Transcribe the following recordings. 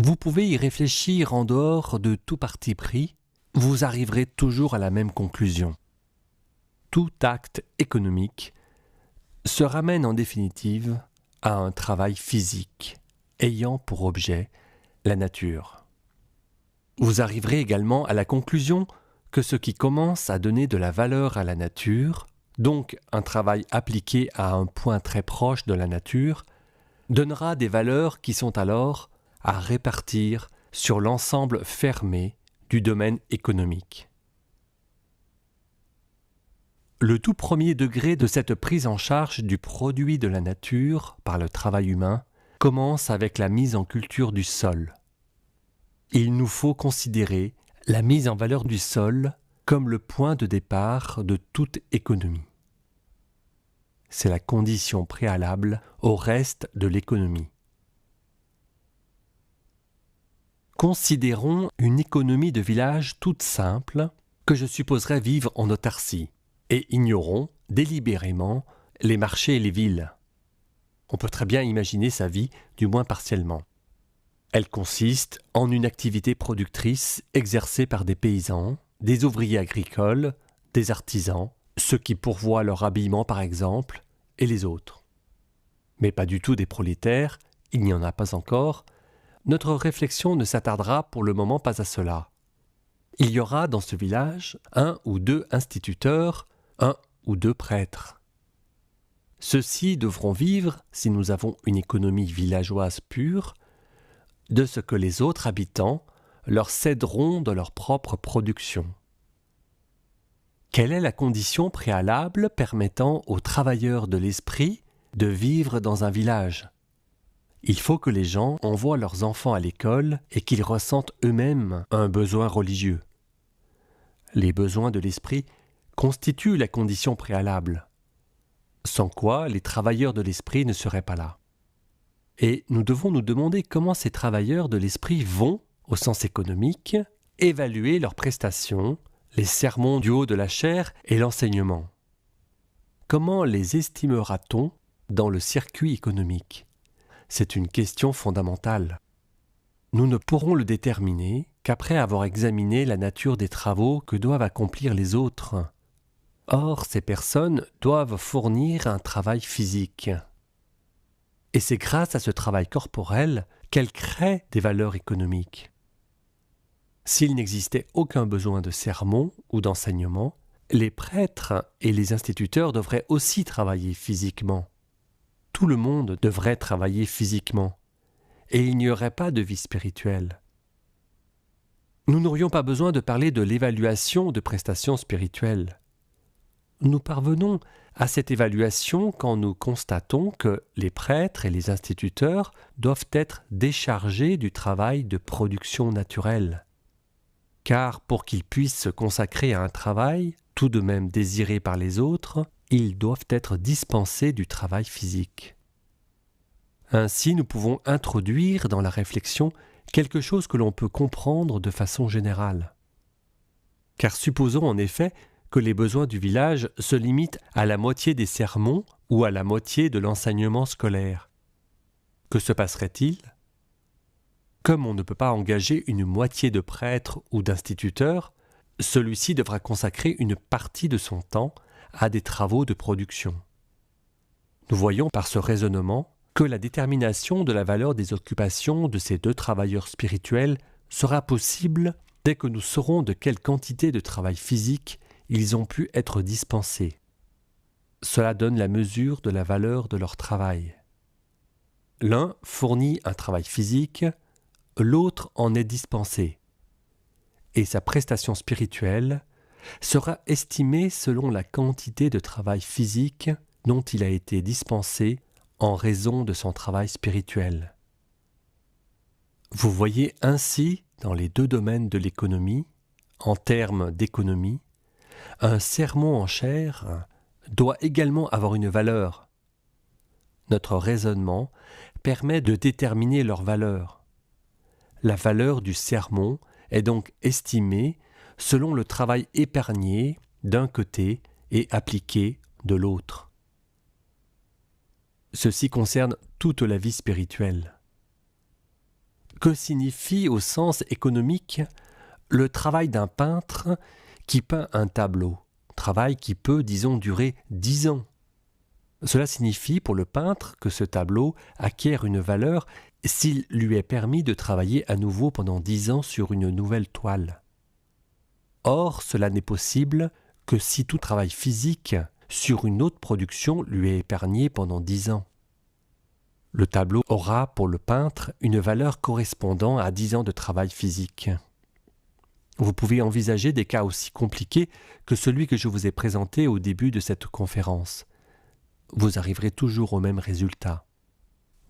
Vous pouvez y réfléchir en dehors de tout parti pris, vous arriverez toujours à la même conclusion. Tout acte économique se ramène en définitive à un travail physique, ayant pour objet la nature. Vous arriverez également à la conclusion que ce qui commence à donner de la valeur à la nature, donc un travail appliqué à un point très proche de la nature, donnera des valeurs qui sont alors à répartir sur l'ensemble fermé du domaine économique. Le tout premier degré de cette prise en charge du produit de la nature par le travail humain commence avec la mise en culture du sol. Il nous faut considérer la mise en valeur du sol comme le point de départ de toute économie. C'est la condition préalable au reste de l'économie. Considérons une économie de village toute simple que je supposerais vivre en autarcie et ignorons délibérément les marchés et les villes. On peut très bien imaginer sa vie, du moins partiellement. Elle consiste en une activité productrice exercée par des paysans, des ouvriers agricoles, des artisans, ceux qui pourvoient leur habillement par exemple, et les autres. Mais pas du tout des prolétaires, il n'y en a pas encore. Notre réflexion ne s'attardera pour le moment pas à cela. Il y aura dans ce village 1 ou 2 instituteurs, 1 ou 2 prêtres. Ceux-ci devront vivre, si nous avons une économie villageoise pure, de ce que les autres habitants leur céderont de leur propre production. Quelle est la condition préalable permettant aux travailleurs de l'esprit de vivre dans un village ? Il faut que les gens envoient leurs enfants à l'école et qu'ils ressentent eux-mêmes un besoin religieux. Les besoins de l'esprit constituent la condition préalable, sans quoi les travailleurs de l'esprit ne seraient pas là. Et nous devons nous demander comment ces travailleurs de l'esprit vont, au sens économique, évaluer leurs prestations, les sermons du haut de la chair et l'enseignement. Comment les estimera-t-on dans le circuit économique ? C'est une question fondamentale. Nous ne pourrons le déterminer qu'après avoir examiné la nature des travaux que doivent accomplir les autres. Or, ces personnes doivent fournir un travail physique. Et c'est grâce à ce travail corporel qu'elles créent des valeurs économiques. S'il n'existait aucun besoin de sermon ou d'enseignement, les prêtres et les instituteurs devraient aussi travailler physiquement. Tout le monde devrait travailler physiquement, et il n'y aurait pas de vie spirituelle. Nous n'aurions pas besoin de parler de l'évaluation de prestations spirituelles. Nous parvenons à cette évaluation quand nous constatons que les prêtres et les instituteurs doivent être déchargés du travail de production naturelle. Car pour qu'ils puissent se consacrer à un travail, tout de même désiré par les autres, ils doivent être dispensés du travail physique. Ainsi, nous pouvons introduire dans la réflexion quelque chose que l'on peut comprendre de façon générale. Car supposons en effet que les besoins du village se limitent à la moitié des sermons ou à la moitié de l'enseignement scolaire. Que se passerait-il ? Comme on ne peut pas engager une moitié de prêtres ou d'instituteurs, celui-ci devra consacrer une partie de son temps à des travaux de production. Nous voyons par ce raisonnement que la détermination de la valeur des occupations de ces 2 travailleurs spirituels sera possible dès que nous saurons de quelle quantité de travail physique ils ont pu être dispensés. Cela donne la mesure de la valeur de leur travail. L'un fournit un travail physique, l'autre en est dispensé. Et sa prestation spirituelle sera estimée selon la quantité de travail physique dont il a été dispensé en raison de son travail spirituel. Vous voyez ainsi, dans les 2 domaines de l'économie, en termes d'économie, un sermon en chair doit également avoir une valeur. Notre raisonnement permet de déterminer leur valeur. La valeur du sermon est donc estimée selon le travail épargné d'un côté et appliqué de l'autre. Ceci concerne toute la vie spirituelle. Que signifie au sens économique le travail d'un peintre qui peint un tableau, travail qui peut, disons, durer 10 ans? Cela signifie pour le peintre que ce tableau acquiert une valeur s'il lui est permis de travailler à nouveau pendant 10 ans sur une nouvelle toile. Or, cela n'est possible que si tout travail physique sur une autre production lui est épargné pendant 10 ans. Le tableau aura pour le peintre une valeur correspondant à 10 ans de travail physique. Vous pouvez envisager des cas aussi compliqués que celui que je vous ai présenté au début de cette conférence. Vous arriverez toujours au même résultat.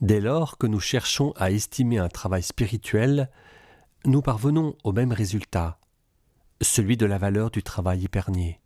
Dès lors que nous cherchons à estimer un travail spirituel, nous parvenons au même résultat, celui de la valeur du travail épargné.